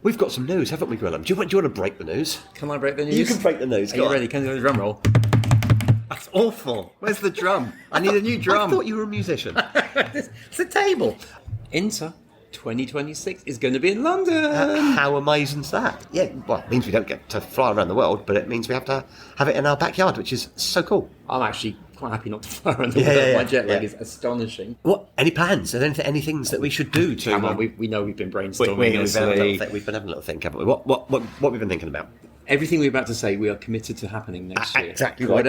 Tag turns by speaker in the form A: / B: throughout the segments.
A: We've got some news, haven't we, Gwilym? Do you want to break the news?
B: Can I break the news?
A: You can break the news.
B: Are you ready? Can you do the drum roll? That's awful. Where's the drum? I need a new drum.
A: I thought you were a musician.
B: It's a table. INTA 2026 is going to be in London.
A: How amazing's that? Yeah, well, it means we don't get to fly around the world, but it means we have to have it in our backyard, which is so cool.
B: I'm actually quite happy not to fly around the world. My jet lag is astonishing.
A: What? Any plans? Are there any things that we should do to...
B: Come on, we know we've been brainstorming.
A: We've been having a little think, haven't we? What have we been thinking about?
B: Everything we're about to say, we are committed to happening next year.
A: Exactly right.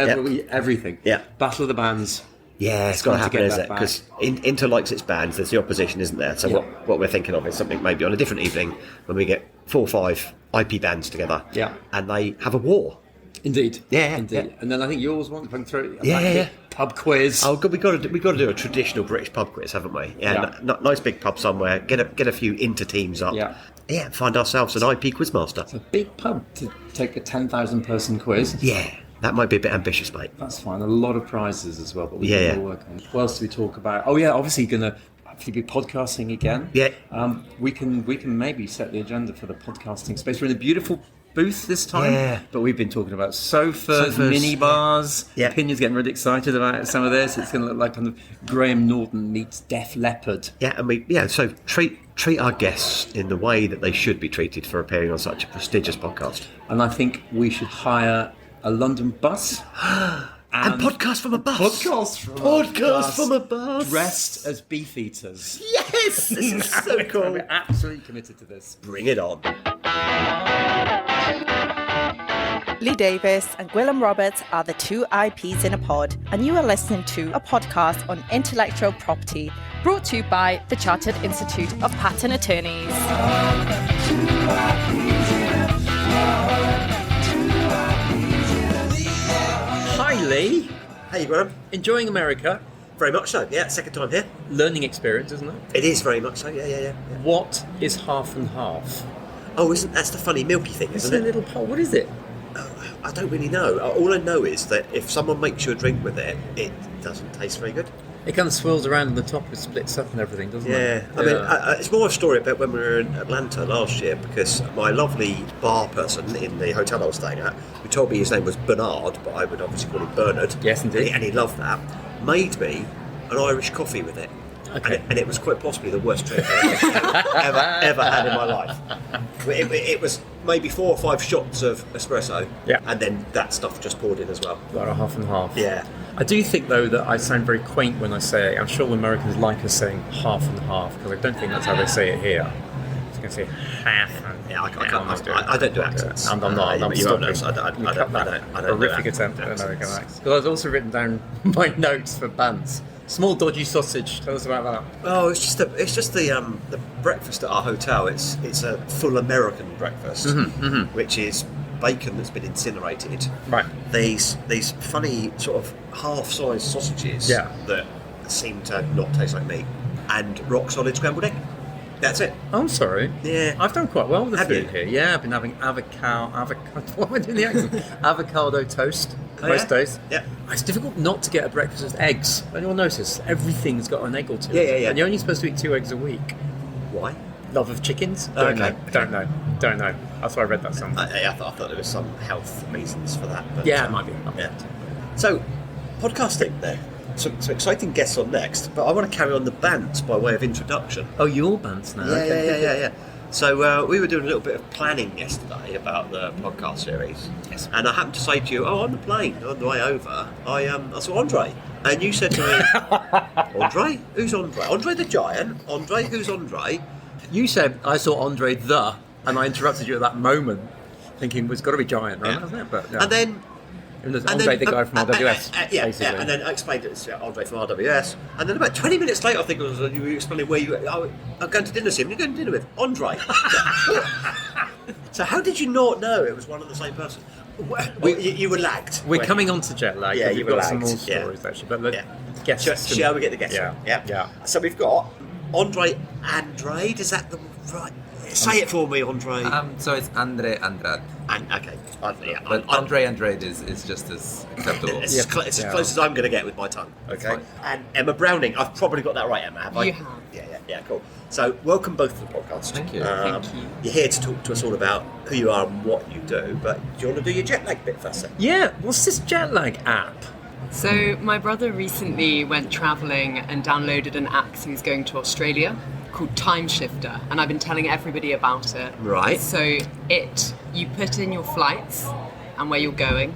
B: Everything.
A: Yeah.
B: Battle of the Bands.
A: Yeah, it's got to happen, isn't it? Because INTA likes its bands, there's the opposition, isn't there? So what we're thinking of is something maybe on a different evening when we get 4 or 5 IP bands together and they have a war.
B: Indeed.
A: Yeah.
B: Indeed. And then I think yours want to throw pub quiz.
A: Oh, God, we've got to do a traditional British pub quiz, haven't we? Yeah. Nice big pub somewhere, get a few INTA teams up. Yeah, find ourselves an IP quizmaster.
B: It's a big pub to take a 10,000 person quiz.
A: Yeah. That might be a bit ambitious, mate.
B: That's fine. A lot of prizes as well, but we can all work on it. What else do we talk about? Oh, yeah, obviously going to be podcasting again.
A: Yeah.
B: We can maybe set the agenda for the podcasting space. We're in a beautiful booth this time, but we've been talking about sofas, mini bars.
A: Yeah.
B: Opinion's getting really excited about some of this. It's going to look like kind of Graham Norton meets Def Leppard.
A: Yeah, and so treat our guests in the way that they should be treated for appearing on such a prestigious podcast.
B: And I think we should hire a London bus.
A: And podcast from a bus.
B: Podcast
A: from a bus.
B: Dressed as beef eaters.
A: Yes! This is so cool.
B: We're absolutely committed to this.
A: Bring it on.
C: Lee Davis and Gwilym Roberts are the 2 IPs in a pod, and you are listening to a podcast on intellectual property brought to you by the Chartered Institute of Patent Attorneys.
B: Hi Lee.
A: Hey, Graham.
B: Enjoying America?
A: Very much so. Yeah, second time here.
B: Learning experience, isn't it?
A: It is very much so. Yeah.
B: What is half and half?
A: Oh, that's the funny milky thing, isn't
B: It's a little pot. What is it?
A: I don't really know. All I know is that if someone makes you a drink with it, it doesn't taste very good.
B: It kind of swirls around on the top, it splits up and everything, doesn't it?
A: I mean, it's more a story about when we were in Atlanta last year, because my lovely bar person in the hotel I was staying at, who told me his name was Bernard, but I would obviously call him Bernard.
B: Yes, indeed.
A: And he loved that. Made me an Irish coffee with it.
B: Okay.
A: And it was quite possibly the worst drink I've ever had in my life. It was maybe 4 or 5 shots of espresso, and then that stuff just poured in as well.
B: About a half and half.
A: Yeah.
B: I do think, though, that I sound very quaint when I say it. I'm sure Americans like us saying half and half, because I don't think that's how they say it here. I was going to say half and
A: I don't do accents.
B: I'm not. I'm stopping.
A: I don't
B: horrific attempt at American accents. Because I've also written down my notes for bands. Small dodgy sausage. Tell us about that.
A: Oh, it's just the breakfast at our hotel. It's a full American breakfast, which is bacon that's been incinerated.
B: Right.
A: These funny sort of half-sized sausages that seem to not taste like meat, and rock solid scrambled egg. That's it.
B: I'm sorry.
A: Yeah.
B: I've done quite well with the
A: Have
B: food
A: you?
B: here. Yeah, I've been having avocado. What am I doing the accent? Avocado toast most days.
A: Yeah.
B: It's difficult not to get a breakfast with eggs. Anyone notice? Everything's got an egg or two.
A: Yeah.
B: And you're only supposed to eat 2 eggs a week.
A: Why?
B: Love of chickens?
A: Okay.
B: Don't know. That's why I read that somewhere.
A: I thought there was some health reasons for that. But,
B: Yeah, it might be.
A: Yeah. So, podcasting then. Some exciting guests on next, but I want to carry on the bants by way of introduction.
B: Oh, your bands now.
A: Yeah. So we were doing a little bit of planning yesterday about the podcast series.
B: Yes.
A: And I happened to say to you, on the plane, on the way over, I saw Andre. And you said to me, Andre? Who's Andre? Andre the Giant? Andre? Who's Andre?
B: You said, I saw Andre and I interrupted you at that moment, thinking, it's got to be Giant, right?
A: Yeah.
B: Hasn't it? But,
A: And then...
B: Andre, the guy from RWS.
A: Yeah, and then I explained it's Andre from RWS. And then about 20 minutes later, I think it was you were explaining where I'm going to dinner with him. You're going to dinner with Andre. So how did you not know it was one and the same person? You were lagged.
B: We're coming on to jet lag.
A: Yeah,
B: you've
A: you were
B: got some
A: lagged.
B: more stories actually. But the guests.
A: Shall we get the guests?
B: Yeah.
A: So we've got Andrade. Is that the right? Say it for me, Andre.
D: So it's Andrade.
A: Okay.
D: But Andrade is just as acceptable.
A: It's as close as I'm going to get with my tongue. Okay. And Emma Browning. I've probably got that right, Emma, have I?
E: You have.
A: Yeah, cool. So, welcome both to the podcast.
D: Thank you.
C: Thank you.
A: You're here to talk to us all about who you are and what you do, but do you want to do your jet lag bit first? Then?
B: Yeah, what's this jet lag app?
E: So my brother recently went travelling and downloaded an app 'cause he was going to Australia called Time Shifter, and I've been telling everybody about it.
A: Right.
E: So you put in your flights and where you're going,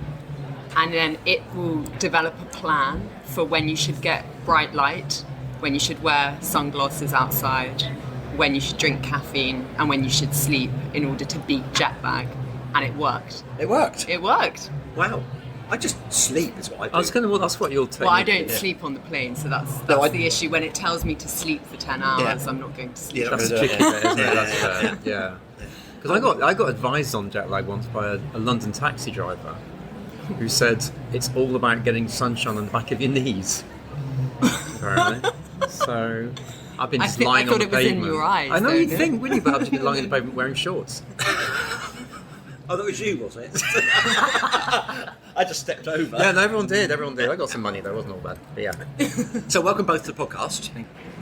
E: and then it will develop a plan for when you should get bright light, when you should wear sunglasses outside, when you should drink caffeine, and when you should sleep in order to beat jet lag. And it worked.
A: It worked.
E: It worked.
A: Wow. I just sleep is what I do.
B: I was going to. Well, that's what you'll take.
E: Well, I don't sleep on the plane, so that's
A: No,
E: the issue. When it tells me to sleep for 10 hours,
A: Yeah.
E: I'm not going to sleep.
A: Yeah,
B: That's
A: Yeah.
B: tricky, bit, isn't it?
A: Yeah,
B: That's
A: yeah,
B: fair. Yeah. Because I got advised on jet lag once by a London taxi driver who said it's all about getting sunshine on the back of your knees. Apparently. So I've been just lying on
E: thought
B: the
E: it was in
B: pavement.
E: your eyes,
B: I know
E: though,
B: you'd
E: didn't
B: think, wouldn't you? But I've just been lying on the pavement wearing shorts.
A: Oh, that was you, was it? I just stepped over.
B: Yeah, no, everyone did. I got some money though. It wasn't all bad. But yeah.
A: So, welcome both to the podcast.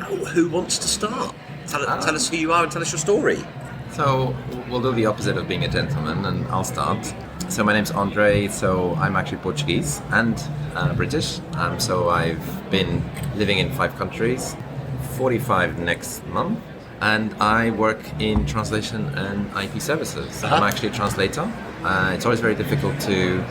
A: Oh, who wants to start? Tell us who you are and tell us your story.
D: So we'll do the opposite of being a gentleman, and I'll start. So my name's Andrade. So I'm actually Portuguese and British. So I've been living in 5 countries, 45 next month, and I work in translation and IP services. I'm actually a translator. It's always very difficult to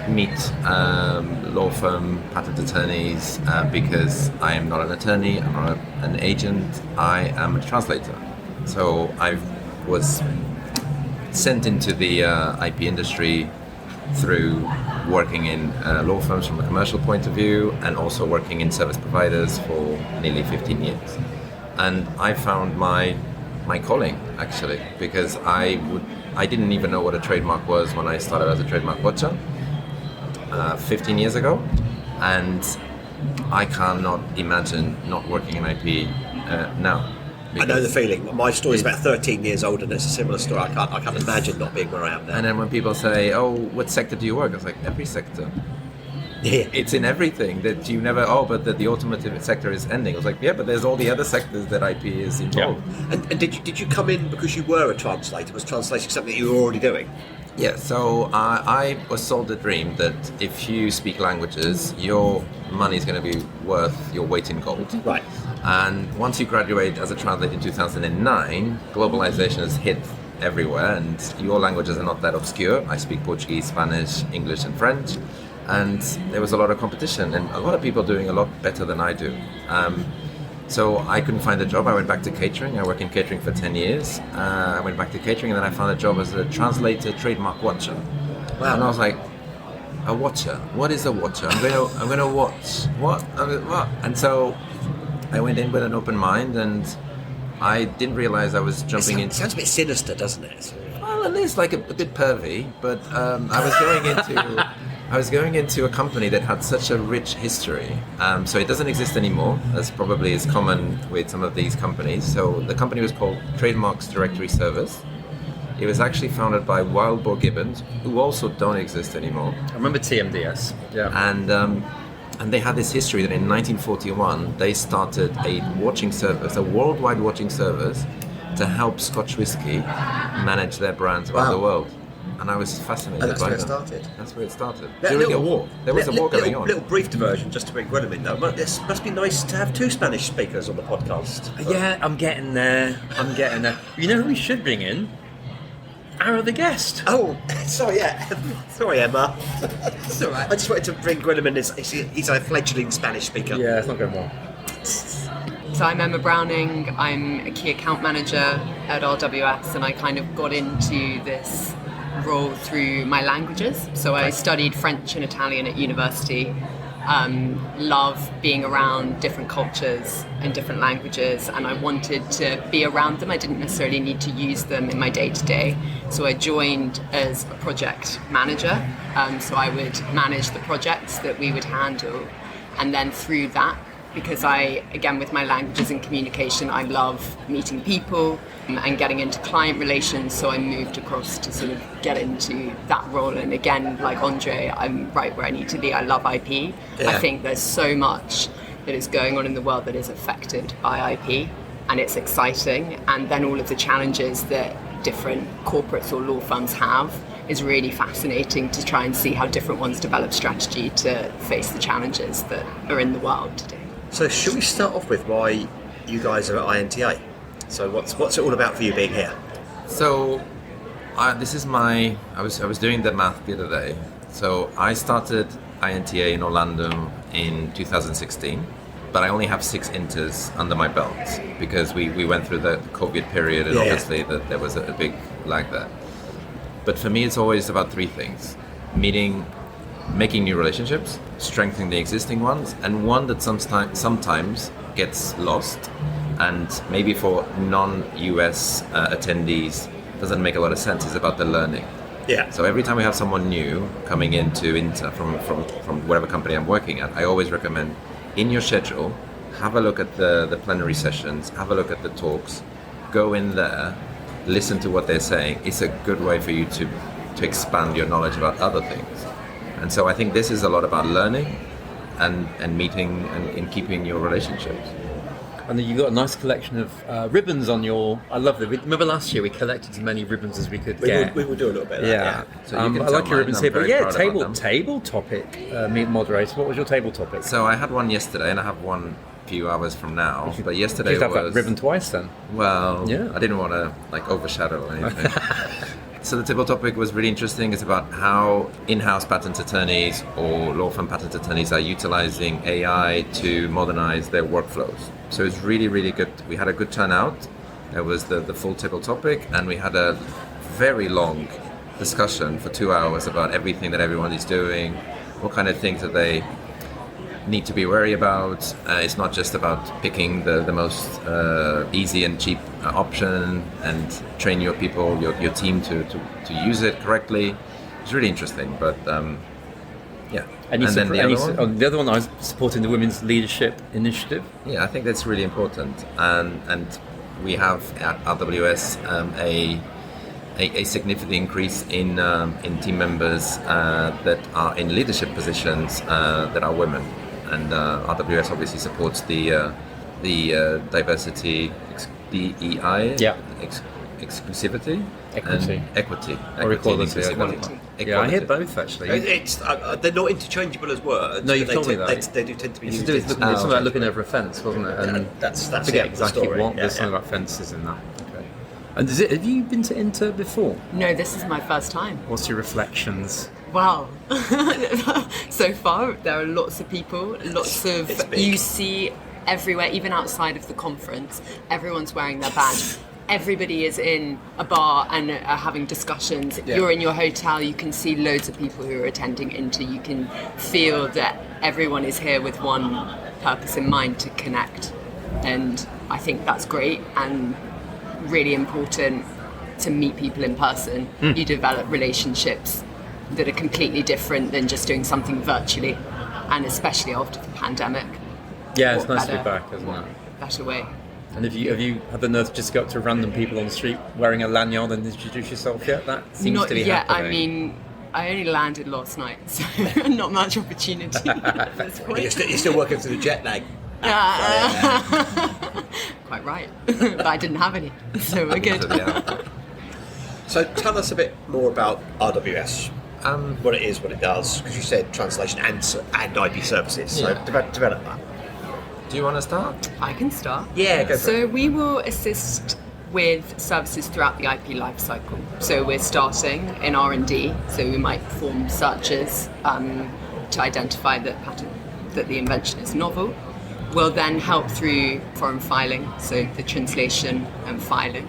D: meet law firm patent attorneys because I am not an attorney, I'm not an agent, I am a translator. So I was sent into the IP industry through working in law firms from a commercial point of view and also working in service providers for nearly 15 years. And I found my calling, actually, because I didn't even know what a trademark was when I started as a trademark watcher 15 years ago, and I cannot imagine not working in IP now.
A: I know the feeling. My story's about 13 years old, and it's a similar story. I can't imagine not being where I am now.
D: And then when people say, "Oh, what sector do you work?" I was like, "Every sector."
A: Yeah.
D: It's in everything that you never. Oh, but the automotive sector is ending. I was like, yeah, but there's all the other sectors that IP is involved.
A: And did you come in because you were a translator? Was translation something that you were already doing?
D: Yeah. So I was sold the dream that if you speak languages, your money is going to be worth your weight in gold.
A: Right.
D: And once you graduate as a translator in 2009, globalization has hit everywhere, and your languages are not that obscure. I speak Portuguese, Spanish, English, and French. And there was a lot of competition and a lot of people doing a lot better than I do. So I couldn't find a job. I went back to catering. I worked in catering for 10 years. I went back to catering, and then I found a job as a translator, trademark watcher. Wow. And I was like, a watcher? What is a watcher? I'm going to watch. What? And so I went in with an open mind, and I didn't realize I was jumping into...
A: It sounds a bit sinister, doesn't it?
D: Well, at least like a bit pervy, but I was going into a company that had such a rich history. So it doesn't exist anymore, as probably is common with some of these companies. So the company was called Trademarks Directory Service. It was actually founded by Wild Boar Gibbons, who also don't exist anymore.
B: I remember TMDS. Yeah.
D: And they had this history that in 1941 they started a watching service, a worldwide watching service, to help Scotch whisky manage their brands around the world. And I was fascinated
A: That's
D: by
A: where it
D: that.
A: started.
D: That's where it started.
A: Yeah,
D: During a war. There was a war going on.
A: Little brief diversion, just to bring Gwyneth in, though. This must be nice to have 2 Spanish speakers on the podcast.
B: Yeah, I'm getting there. You know who we should bring in? Ara the guest.
A: Oh, sorry, yeah. Sorry, Emma.
E: It's all right.
A: I just wanted to bring Gwyneth in. He's a fledgling Spanish speaker.
B: Yeah, it's not going well.
E: So I'm Emma Browning. I'm a key account manager at RWS, and I kind of got into this role through my languages. So I studied French and Italian at university. Love being around different cultures and different languages, and I wanted to be around them. I didn't necessarily need to use them in my day-to-day. So I joined as a project manager. So I would manage the projects that we would handle, and then through that, because again, with my languages and communication, I love meeting people and getting into client relations, so I moved across to sort of get into that role. And again, like Andre, I'm right where I need to be. I love IP.
A: Yeah.
E: I think there's so much that is going on in the world that is affected by IP, and it's exciting. And then all of the challenges that different corporates or law firms have is really fascinating to try and see how different ones develop strategy to face the challenges that are in the world today.
A: So should we start off with why you guys are at INTA? So what's it all about for you being here?
D: So, this is I was doing the math the other day. So I started INTA in Orlando in 2016, but I only have 6 INTAs under my belt because we went through the COVID period, and obviously that there was a big lag there. But for me, it's always about 3 things: making new relationships, strengthening the existing ones, and one that sometimes gets lost, and maybe for non-US attendees doesn't make a lot of sense, is about the learning.
A: Yeah.
D: So every time we have someone new coming into INTA from whatever company I'm working at, I always recommend, in your schedule, have a look at the plenary sessions, have a look at the talks, go in there, listen to what they're saying. It's a good way for you to expand your knowledge about other things. And so I think this is a lot about learning and meeting and keeping your relationships.
B: And then you've got a nice collection of ribbons on your... I love them. Remember last year we collected as many ribbons as we could get.
A: We will do a little bit of that.
B: Yeah.
D: So you can
B: I
D: tell
B: like your
D: mine.
B: ribbons
D: I'm
B: here. But
D: very
B: yeah,
D: proud about them.
B: table topic, moderator. What was your table topic?
D: So I had one yesterday, and I have one a few hours from now. But yesterday
B: you should have
D: was...
B: that ribbon twice then.
D: Well,
B: Yeah.
D: I didn't want to overshadow anything. So the table topic was really interesting. It's about how in-house patent attorneys or law firm patent attorneys are utilizing AI to modernize their workflows. So it's really, really good. We had a good turnout. There was the full table topic, and we had a very long discussion for 2 hours about everything that everyone is doing, what kind of things that they need to be wary about. It's not just about picking the most easy and cheap option and train your people, your team to use it correctly. It's really interesting, but yeah.
B: And the other one I was supporting the Women's Leadership Initiative.
D: Yeah, I think that's really important, and we have at RWS a significant increase in team members that are in leadership positions that are women. And RWS obviously supports the diversity, DEI, exclusivity,
B: Equity.
D: and equity.
B: Or
D: Equity,
B: equality.
D: inclusivity.
B: Yeah, I hear both actually.
A: It's they're not interchangeable as words.
B: No, you've
A: but
B: told me that.
A: They do tend to be
B: It's
A: used.
B: to do with
A: in-
B: it's something about looking over a fence, wasn't it? And
A: that's
B: I forget
A: it, the
B: exactly
A: story.
B: what.
A: Yeah,
B: There's something about fences in that. Okay. And have you been to INTA before?
E: No, this is my first time.
B: What's your reflections?
E: Wow. So far, there are lots of people, lots of...
A: It's big.
E: You see everywhere, even outside of the conference, everyone's wearing their badge. Everybody is in a bar and are having discussions.
A: Yeah.
E: You're in your hotel, you can see loads of people who are attending INTA. You can feel that everyone is here with one purpose in mind, to connect. And I think that's great and really important to meet people in person. You develop relationships that are completely different than just doing something virtually, and especially after the pandemic.
B: Yeah, it's
E: What
B: nice to be
E: better-
B: back, isn't it?
E: Better way.
B: And have you had the nerve to just go up to random people on the street wearing a lanyard and introduce yourself yet? That seems
E: Not
B: to be
E: yet.
B: happening.
E: I mean, I only landed last night, so not much opportunity at this point.
A: You're still working through the jet lag.
E: Quite right. But I didn't have any, so we're good.
A: So tell us a bit more about RWS. What it is, what it does, because you said translation and IP services. So
D: Yeah.
A: develop that.
D: Do you want to start?
E: I can start.
A: Yeah, go for
E: So we will assist with services throughout the IP lifecycle. So we're starting in R&D, so we might perform searches to identify that the invention is novel. We'll then help through foreign filing, so the translation and filing.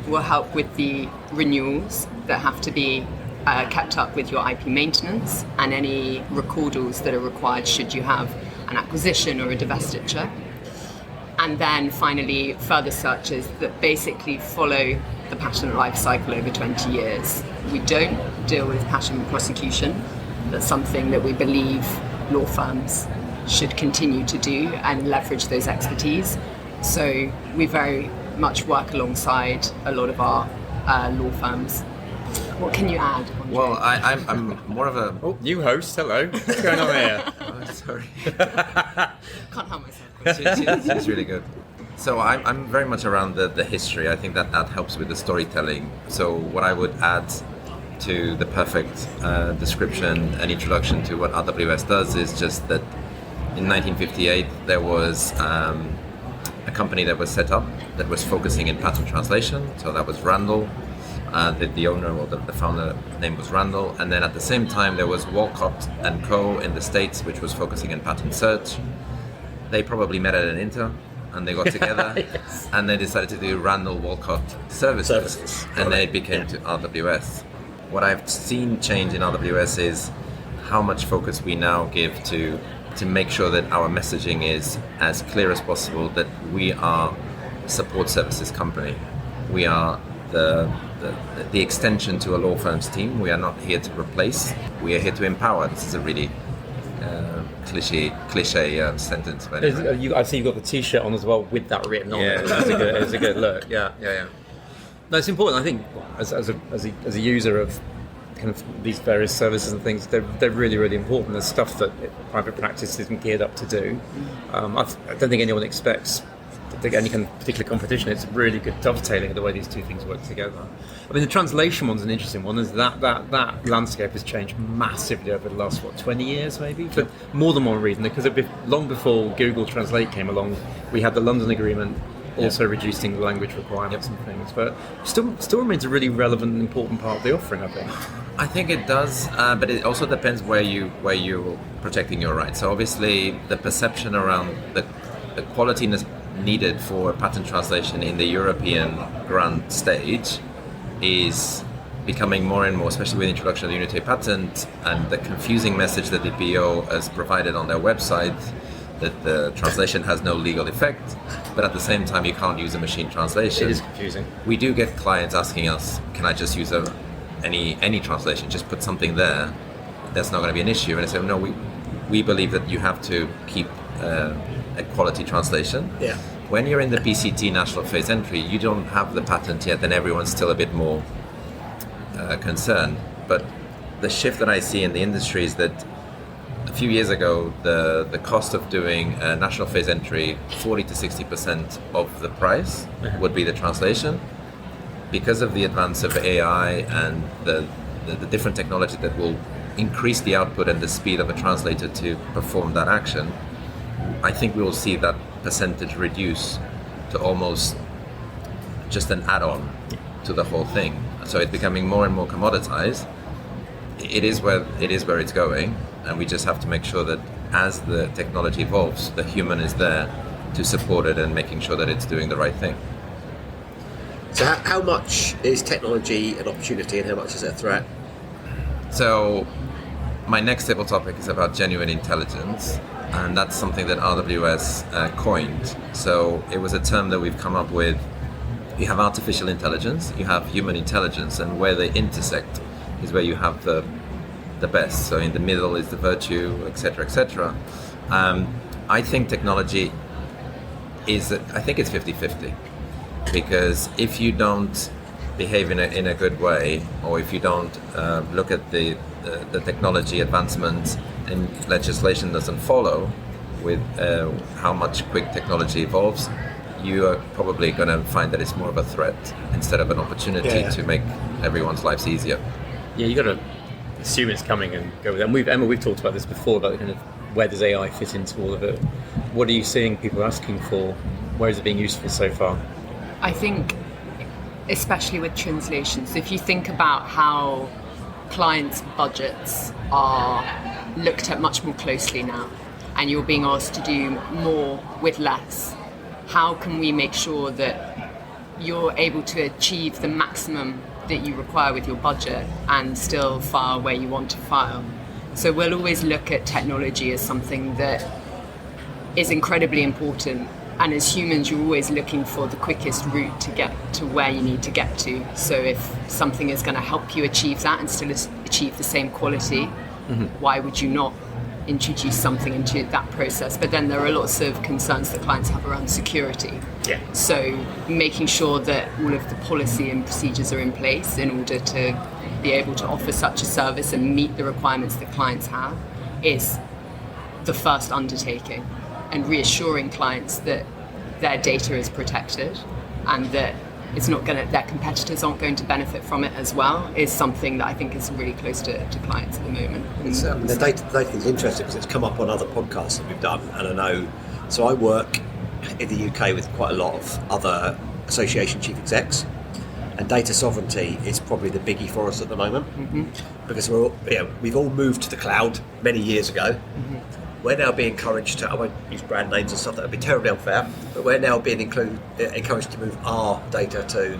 E: We'll help with the renewals that have to be kept up with your IP maintenance and any recordals that are required should you have an acquisition or a divestiture. And then finally, further searches that basically follow the patent life cycle over 20 years. We don't deal with patent prosecution. That's something that we believe law firms should continue to do and leverage those expertise. So we very much work alongside a lot of our law firms. What can you add? Andre?
D: Well, I'm more of a...
B: Oh, new host. Hello. What's going on here?
D: Oh, sorry.
E: Can't help myself.
D: She's really good. So I'm very much around the history. I think that helps with the storytelling. So what I would add to the perfect description and introduction to what RWS does is just that in 1958 there was a company that was set up that was focusing in patent translation. So that was Randall. The owner or the founder name was Randall. And then at the same time there was Walcott and Co. in the States, which was focusing in patent search. They probably met at an INTA and they got together
B: Yes.
D: and they decided to do Randall Walcott Services. And then it became to RWS. What I've seen change in RWS is how much focus we now give to make sure that our messaging is as clear as possible, that we are a support services company. We are the extension to a law firm's team. We are not here to replace. We are here to empower. This is a really cliche sentence. But anyway.
B: I see you've got the T-shirt on as well with that written on.
D: Yeah.
B: It. It's a good look. Yeah. No, it's important. I think as a user of kind of these various services and things, they're really, really important. There's stuff that private practice isn't geared up to do. I don't think anyone expects any kind of particular competition. It's really good dovetailing of the way these two things work together. I mean, the translation one's an interesting one. Is that landscape has changed massively over the last 20 years maybe, for more than one reason. Because long before Google Translate came along, we had the London Agreement, also reducing the language requirements and things, but still remains a really relevant and important part of the offering, I think.
D: I think it does, but it also depends where you're protecting your rights. So obviously, the perception around the quality needed for patent translation in the European grant stage is becoming more and more, especially with the introduction of the Unity patent and the confusing message that the PO has provided on their website, that the translation has no legal effect, but at the same time you can't use a machine translation.
B: It is confusing.
D: We do get clients asking us, can I just use any translation, just put something there, that's not going to be an issue. And I say, no, we believe that you have to keep a quality translation.
A: Yeah.
D: When you're in the PCT national phase entry, you don't have the patent yet, and everyone's still a bit more concerned. But the shift that I see in the industry is that a few years ago, the cost of doing a national phase entry, 40 to 60% of the price would be the translation. Because of the advance of AI and the different technology that will increase the output and the speed of a translator to perform that action, I think we will see that percentage reduce to almost just an add-on to the whole thing. So it's becoming more and more commoditized. It is where it's going, and we just have to make sure that as the technology evolves, the human is there to support it and making sure that it's doing the right thing.
A: So how much is technology an opportunity and how much is it a threat?
D: So my next table topic is about genuine intelligence, and that's something that RWS coined. So it was a term that we've come up with. You have artificial intelligence, you have human intelligence, and where they intersect is where you have the best. So in the middle is the virtue, etc., etc. I think technology is, I think it's 50-50. Because if you don't behave in a good way, or if you don't look at the technology advancements and legislation doesn't follow with how much quick technology evolves, you are probably going to find that it's more of a threat instead of an opportunity to make everyone's lives easier.
B: Yeah, you got to assume it's coming and go with it. And we've talked about this before, about kind of where does AI fit into all of it. What are you seeing people asking for? Where is it being useful so far?
E: I think, especially with translations, if you think about how clients' budgets are looked at much more closely now, and you're being asked to do more with less, how can we make sure that you're able to achieve the maximum that you require with your budget and still file where you want to file? So we'll always look at technology as something that is incredibly important. And as humans, you're always looking for the quickest route to get to where you need to get to. So if something is going to help you achieve that and still achieve the same quality, why would you not introduce something into that process? But then there are lots of concerns that clients have around security.
B: Yeah.
E: So making sure that all of the policy and procedures are in place in order to be able to offer such a service and meet the requirements that clients have is the first undertaking. And reassuring clients that their data is protected and that it's not going to, their competitors aren't going to benefit from it as well, is something that I think is really close to clients at the moment.
A: The data thing's interesting because it's come up on other podcasts that we've done, and I know. So I work in the UK with quite a lot of other association chief execs, and data sovereignty is probably the biggie for us at the moment, because we've all moved to the cloud many years ago. We're now being encouraged to, I won't use brand names and stuff, that would be terribly unfair, but we're now being encouraged to move our data to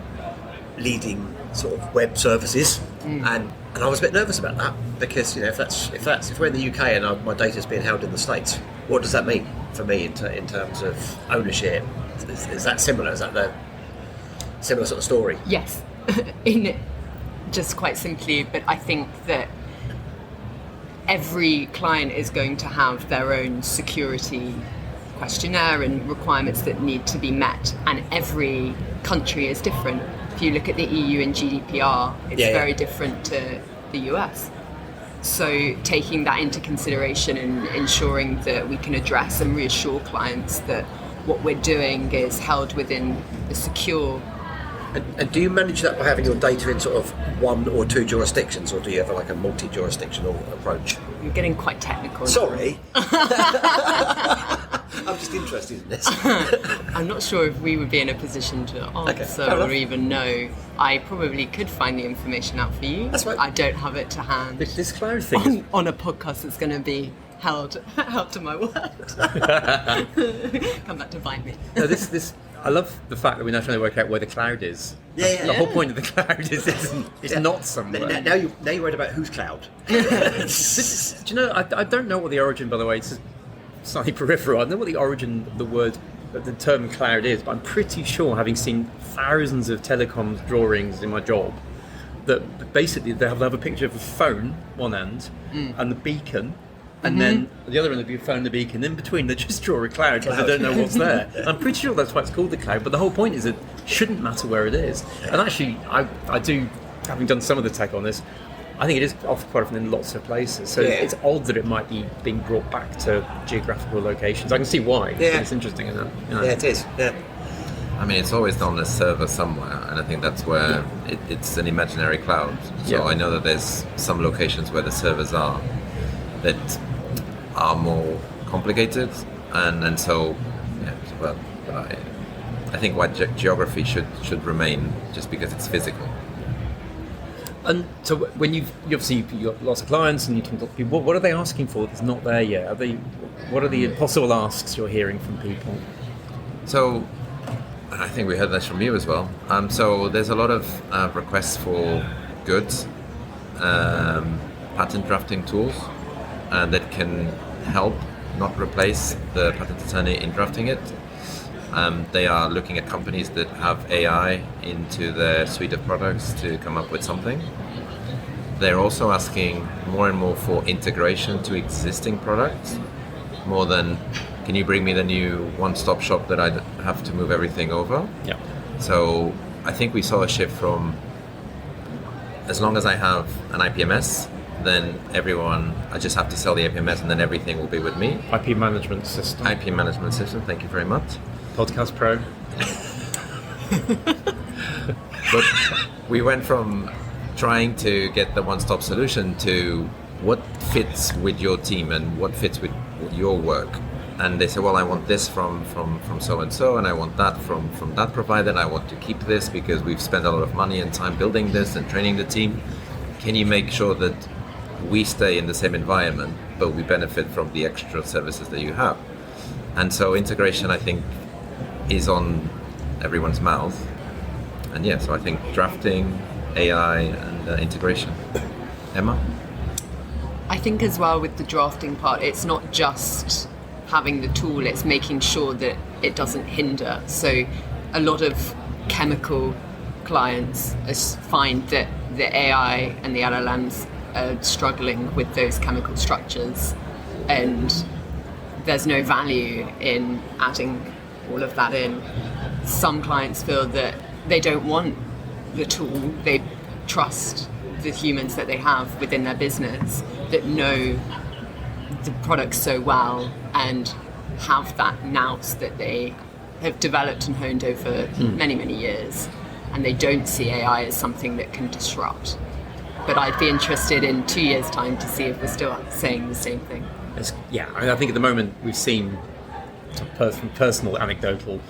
A: leading sort of web services, and I was a bit nervous about that, because if we're in the UK and my data's being held in the States, what does that mean for me in terms of ownership? Is that similar? Is that the similar sort of story?
E: Yes, in just quite simply, but I think that every client is going to have their own security questionnaire and requirements that need to be met, and every country is different. If you look at the EU and GDPR, it's very different to the US. So taking that into consideration and ensuring that we can address and reassure clients that what we're doing is held within the secure.
A: And do you manage that by having your data in sort of one or two jurisdictions, or do you have like a multi-jurisdictional approach?
E: You're getting quite technical.
A: Sorry. I'm just interested in this.
E: I'm not sure if we would be in a position to answer or even know. I probably could find the information out for you.
A: That's right.
E: I don't have it to hand.
B: This cloud thing
E: on a podcast that's going to be held to my word. Come back to bite me.
B: No, this. I love the fact that we're now trying to work out where the cloud is. The whole point of the cloud is it's not somewhere.
A: Now you're worried about whose cloud.
B: Do you know? I don't know what the origin. By the way, it's slightly peripheral. I don't know what the origin of the term cloud is, but I'm pretty sure, having seen thousands of telecoms drawings in my job, that basically they have a picture of a phone one end and the beacon. And then the other end of the phone, the beacon. In between, they just draw a cloud because they don't know what's there. I'm pretty sure that's why it's called the cloud. But the whole point is it shouldn't matter where it is. And actually, I do, having done some of the tech on this, I think it is often quite often in lots of places. So it's odd that it might be being brought back to geographical locations. I can see why.
A: Yeah.
B: It's interesting, isn't it?
A: Yeah, it is. Yeah.
D: I mean, it's always on a server somewhere, and I think that's where it's an imaginary cloud. So I know that there's some locations where the servers are that are more complicated, and so but I think why geography should remain, just because it's physical.
B: And so when you've got lots of clients and you can talk to people, what are they asking for that's not there yet? What are the possible asks you're hearing from people?
D: So I think we heard this from you as well. So there's a lot of requests for goods, patent drafting tools that can help, not replace, the patent attorney in drafting it. They are looking at companies that have AI into their suite of products to come up with something. They're also asking more and more for integration to existing products, more than, can you bring me the new one-stop shop that I have to move everything over?
B: Yeah.
D: So I think we saw a shift from, as long as I have an IPMS, then I just have to sell the IPMS and then everything will be with me.
B: IP management system.
D: IP management system, thank you very much.
B: Podcast Pro.
D: But we went from trying to get the one-stop solution to what fits with your team and what fits with your work. And they say, well, I want this from so-and-so, and I want that from that provider, and I want to keep this because we've spent a lot of money and time building this and training the team. Can you make sure that we stay in the same environment, but we benefit from the extra services that you have? And so integration, I think, is on everyone's mouth. And so I think drafting, AI, and integration. Emma?
E: I think as well with the drafting part, it's not just having the tool, it's making sure that it doesn't hinder. So a lot of chemical clients find that the AI and the LLMs are struggling with those chemical structures, and there's no value in adding all of that in. Some clients feel that they don't want the tool, they trust the humans that they have within their business that know the product so well and have that nous that they have developed and honed over many, many years, and they don't see AI as something that can disrupt. But I'd be interested in 2 years' time to see if we're still saying the same thing.
B: I think at the moment we've seen from personal anecdotal,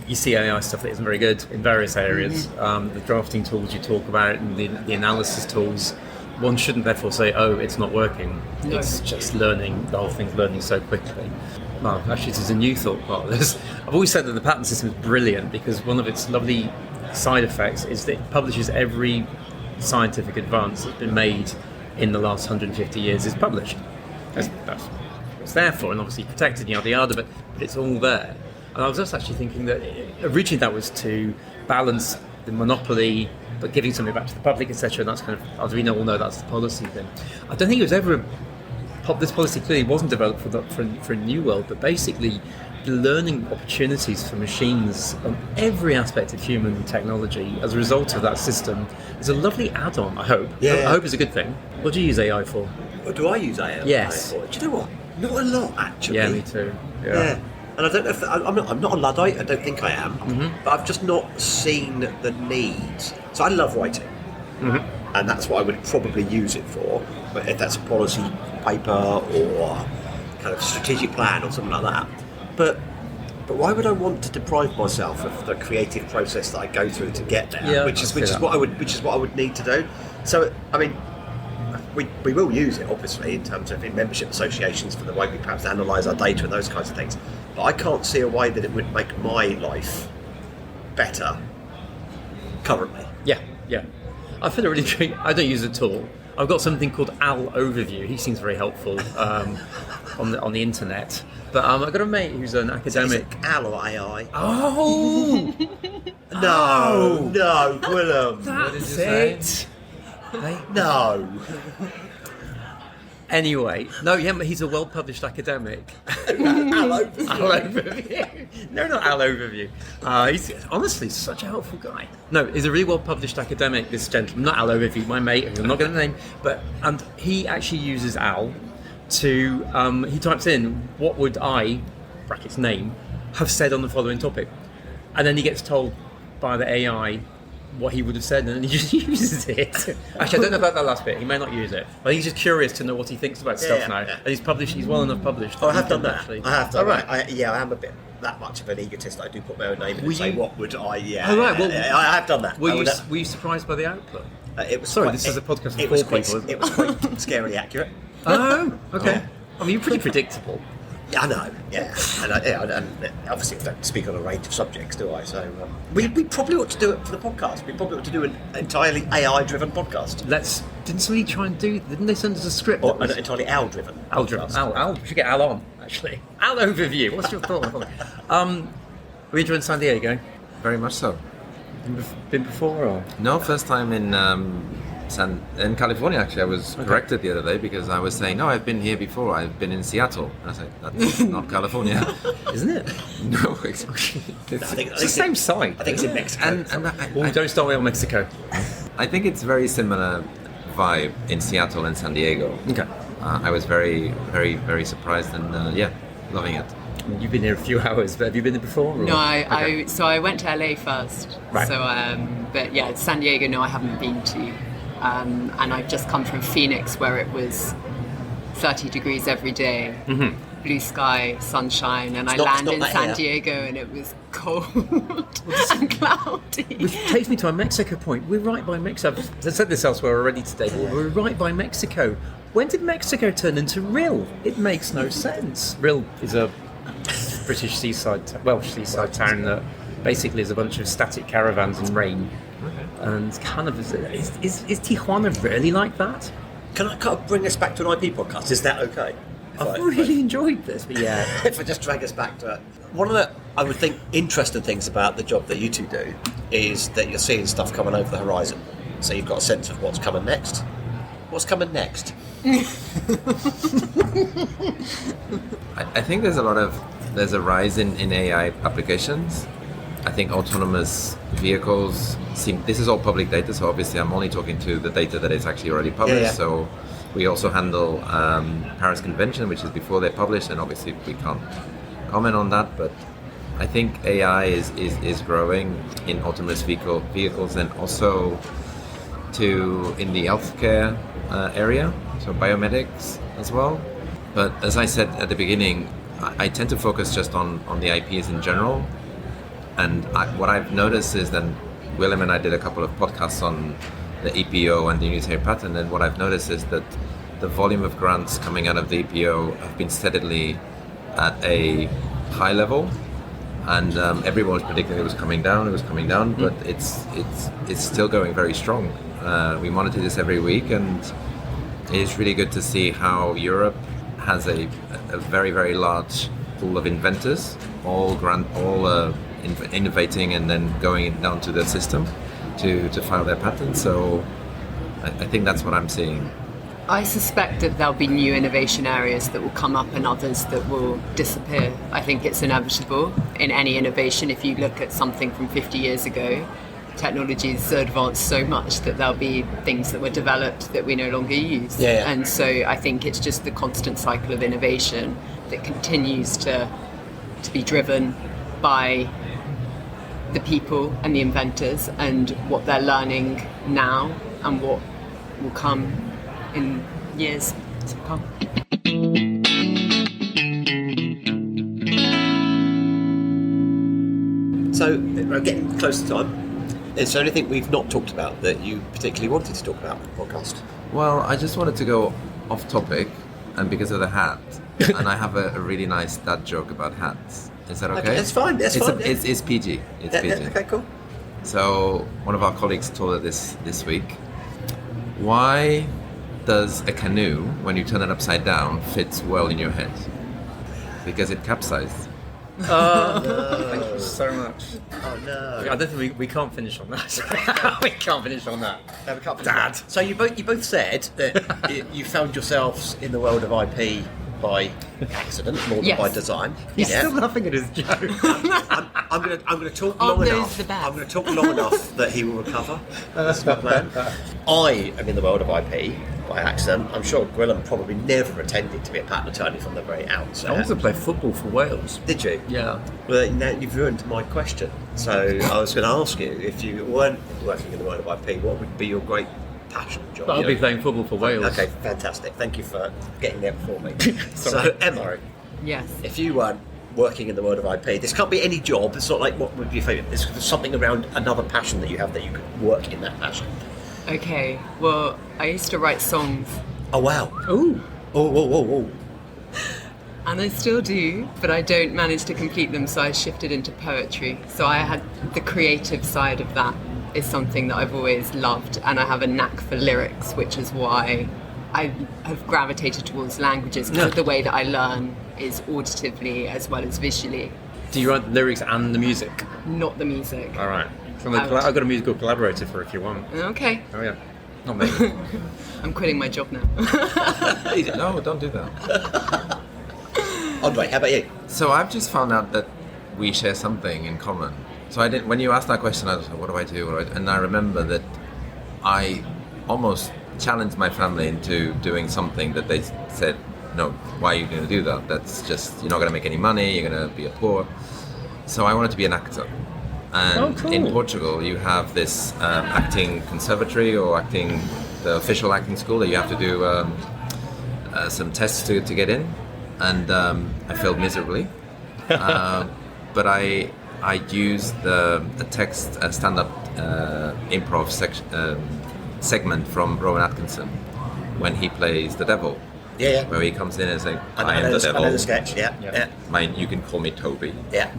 B: you see AI stuff that isn't very good in various areas. The drafting tools you talk about and the analysis tools, one shouldn't therefore say, oh, it's not working.
E: No.
B: It's just learning, the whole thing's learning so quickly. Well, actually, this is a new thought part of this. I've always said that the patent system is brilliant because one of its lovely side effects is that it publishes every scientific advance that's been made in the last 150 years is published. That's what it's there for, and obviously protected, yada yada, but it's all there. And I was just actually thinking that originally that was to balance the monopoly, but giving something back to the public, etc. And that's kind of, as we all know, that's the policy thing. I don't think it was ever this policy clearly wasn't developed for a new world, but basically the learning opportunities for machines on every aspect of human technology as a result of that system is a lovely add-on, I hope. I hope it's a good thing. What do you use AI for?
A: What do I use AI
B: Yes.
A: for? Do you know what? Not a lot, actually.
B: Yeah, me too.
A: Yeah. And I don't know if I'm not a Luddite. I don't think I am, but I've just not seen the need. So I love writing, and that's what I would probably use it for. But if that's a policy paper or kind of strategic plan or something like that, but why would I want to deprive myself of the creative process that I go through to get there?
B: Yeah,
A: which is what I would need to do. So I mean, we will use it obviously in terms of in membership associations for the way we perhaps analyse our data and those kinds of things. But I can't see a way that it would make my life better currently.
B: Yeah. I feel really intrigued. I don't use it at all. I've got something called Al Overview. He seems very helpful on the internet. But I've got a mate who's an academic.
A: Is it Al or AI?
B: Oh
A: No, Willem.
B: that's it.
A: No.
B: Anyway, no, yeah, but he's a well-published academic.
A: Al Overview.
B: Al Overview. No, not Al Overview. He's honestly such a helpful guy. No, he's a really well-published academic, this gentleman, not Al Overview, my mate, who I'm not going to name, and he actually uses Al to, he types in, what would I, brackets name, have said on the following topic? And then he gets told by the AI what he would have said, and then he just uses it. Actually, I don't know about that last bit. He may not use it. I think he's just curious to know what he thinks about stuff now.
A: Yeah.
B: And he's well enough published.
A: Oh, I have done that.
B: Actually.
A: I have done
B: right.
A: that. I am a bit that much of an egotist that I do put my own name in and say, what would I,
B: Oh, right. Well,
A: I have done that.
B: Were you surprised by the output?
A: It was
B: Sorry, this is a podcast for
A: it was
B: four
A: quite,
B: people, isn't it?
A: It was quite scarily accurate.
B: Oh, okay. I mean, you're pretty predictable.
A: Yeah, I know. Yeah, and obviously I don't speak on a range of subjects, do I? So we probably ought to do it for the podcast. We probably ought to do an entirely AI-driven podcast.
B: Didn't somebody try and do? Didn't they send us a script?
A: Or an entirely Al-driven.
B: Al-driven. Al. We should get Al on actually. Al Overview. What's your thought? Were you enjoying San Diego?
D: Very much so.
B: Been before or?
D: No, first time in California. Actually, I was corrected the other day because I was saying, no, I've been here before. I've been in Seattle. I said, that's not California,
B: Isn't it?
D: No, exactly.
A: I think
B: It's the same site.
A: I think it's in Mexico.
D: And
B: Don't start with on Mexico.
D: I think it's very similar vibe in Seattle and San Diego.
B: Okay.
D: I was very, very, very surprised and loving it.
B: You've been here a few hours, but have you been there before? Or?
E: No, I went to LA first.
B: Right.
E: So, but yeah, San Diego, no, I haven't been to. And I've just come from Phoenix, where it was 30 degrees every day, blue sky, sunshine, and I landed in San Diego and it was cold and cloudy.
B: Which takes me to our Mexico point. We're right by Mexico. I've said this elsewhere already today, but we're right by Mexico. When did Mexico turn into Ril? It makes no sense. Ril is a British Welsh seaside town that basically is a bunch of static caravans in rain. And kind of is Tijuana really like that?
A: Can I kind of bring us back to an IP podcast? Is that okay?
B: I've really enjoyed this, but yeah.
A: If I just drag us back to it. One of the, I would think, interesting things about the job that you two do is that you're seeing stuff coming over the horizon. So you've got a sense of what's coming next. What's coming next?
D: I think there's a rise in AI applications. I think autonomous vehicles this is all public data, so obviously I'm only talking to the data that is actually already published.
A: Yeah.
D: So we also handle Paris Convention, which is before they're published, and obviously we can't comment on that, but I think AI is growing in autonomous vehicles and also in the healthcare area, so biomedics as well. But as I said at the beginning, I tend to focus just on the IPs in general. And what I've noticed is that Willem and I did a couple of podcasts on the EPO and the unitary patent, and what I've noticed is that the volume of grants coming out of the EPO have been steadily at a high level, and everyone was predicting it was coming down, but it's still going very strong. We monitor this every week, and it's really good to see how Europe has a very, very large pool of inventors, all innovating and then going down to the system to file their patents. So I think that's what I'm seeing.
E: I suspect that there'll be new innovation areas that will come up and others that will disappear. I think it's inevitable in any innovation. If you look at something from 50 years ago, technology's advanced so much that there'll be things that were developed that we no longer use.
A: Yeah.
E: And so I think it's just the constant cycle of innovation that continues to be driven by the people and the inventors and what they're learning now and what will come in years to come.
A: So we're getting close to time. Is there anything we've not talked about that you particularly wanted to talk about on the podcast?
D: Well, I just wanted to go off topic, and because of the hat, and I have a really nice dad joke about hats. Is that okay?
A: That's fine. That's
D: it's
A: fine.
D: It's PG. It's PG.
A: Okay, cool.
D: So one of our colleagues told us this week, why does a canoe, when you turn it upside down, fit well in your head? Because it capsized.
B: Oh, no. Thank you so much.
A: Oh no!
B: I don't think we can't finish on that. We can't finish on that.
A: No, we can't.
B: Dad.
A: So you both said that you found yourselves in the world of IP by accident more than
E: Yes.
A: by design.
B: He's still laughing at his joke.
A: I'm going to talk long
E: Aren't those
A: enough.
E: the best?
A: I'm going to talk long enough that he will recover. That's my plan. I am in the world of IP by accident. I'm sure Gwilym probably never pretended to be a patent attorney from the very outset.
B: I also play football for Wales.
A: Did you?
B: Yeah.
A: Well, now you've ruined my question. So I was going to ask you, if you weren't working in the world of IP, what would be your great passion job?
B: But I'll be playing football for Wales.
A: Okay, fantastic. Thank you for getting there before me. So, Emma,
E: Yes.
A: if you weren't working in the world of IP, this can't be any job. It's not like what would be your favourite. It's something around another passion that you have that you could work in that passion.
E: Okay. Well, I used to write songs,
A: Oh, wow.
B: Ooh.
A: Oh.
E: and I still do, but I don't manage to complete them, so I shifted into poetry. So I had the creative side of that is something that I've always loved, and I have a knack for lyrics, which is why I have gravitated towards languages, because the way that I learn is auditively as well as visually,
B: Do you write the lyrics and the music?
E: not the music.
B: All right. So I've got a musical collaborator for if you want.
E: Okay,
B: Oh yeah. Not me.
E: I'm quitting my job now.
D: No, don't do that.
A: Andre, how about you?
D: So I've just found out that we share something in common. So I didn't. When you asked that question, I was like, "What do I do?" And I remember that I almost challenged my family into doing something that they said, "No, why are you going to do that? That's just you're not going to make any money. You're going to be poor." So I wanted to be an actor. And
B: cool.
D: in Portugal, you have this acting conservatory or the official acting school that you have to do some tests to get in. And I failed miserably. But I used a stand-up improv segment from Rowan Atkinson when he plays the devil.
A: Yeah.
D: Where he comes in and says,
A: I know
D: am the devil.
A: I know the sketch. Yeah.
D: You can call me Toby.
A: Yeah.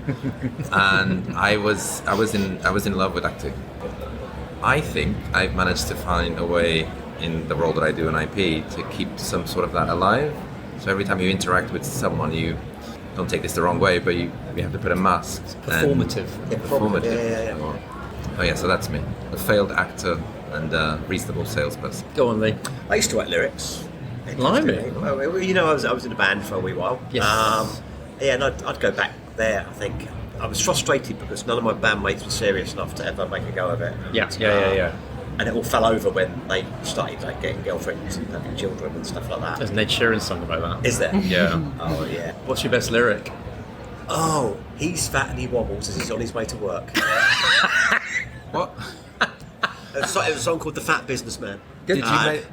D: And I was in love with acting. I think I've managed to find a way in the role that I do in IP to keep some sort of that alive. So every time you interact with someone, you don't take this the wrong way, but you have to put a mask.
B: Performative.
A: Yeah.
D: Oh yeah, so that's me, a failed actor and a reasonable salesperson.
B: Go on, Lee.
A: I used to write lyrics.
B: Blimey.
A: Well, you know, I was in a band for a wee while.
B: Yes.
A: Yeah, and I'd go back there. I think I was frustrated because none of my bandmates were serious enough to ever make a go of it.
B: Yeah.
A: And it all fell over when they started getting girlfriends and having children and stuff like that.
B: There's an Ed Sheeran song about that.
A: Is there?
B: Yeah.
A: Oh yeah.
B: What's your best lyric?
A: Oh, he's fat and he wobbles as he's on his way to work.
D: What?
A: It was a song called "The Fat Businessman."
B: Did you
A: It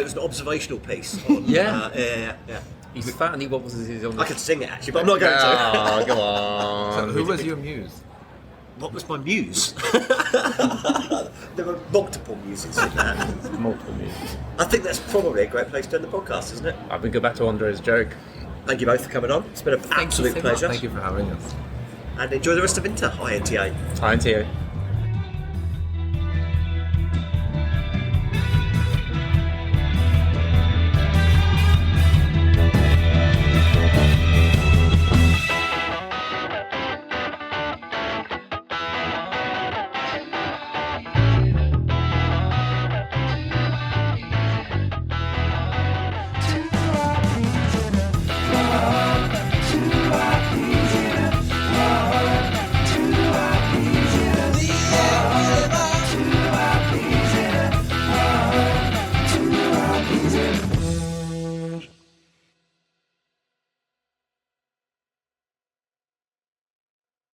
A: was an observational piece. On,
B: Yeah.
A: yeah.
B: He's fat and he wobbles as he's on.
A: I could sing it actually, but I'm not going to.
B: Oh, go on.
D: So who was your muse?
A: What was my muse? There were multiple muses in that.
B: Multiple music.
A: I think that's probably a great place to end the podcast, isn't it?
B: I would go back to Andre's joke.
A: Thank you both for coming on. It's been an
E: Thank you
A: absolute
E: so much.
A: pleasure.
D: Thank you for having us.
A: And enjoy the rest of INTA. INTA.
B: INTA.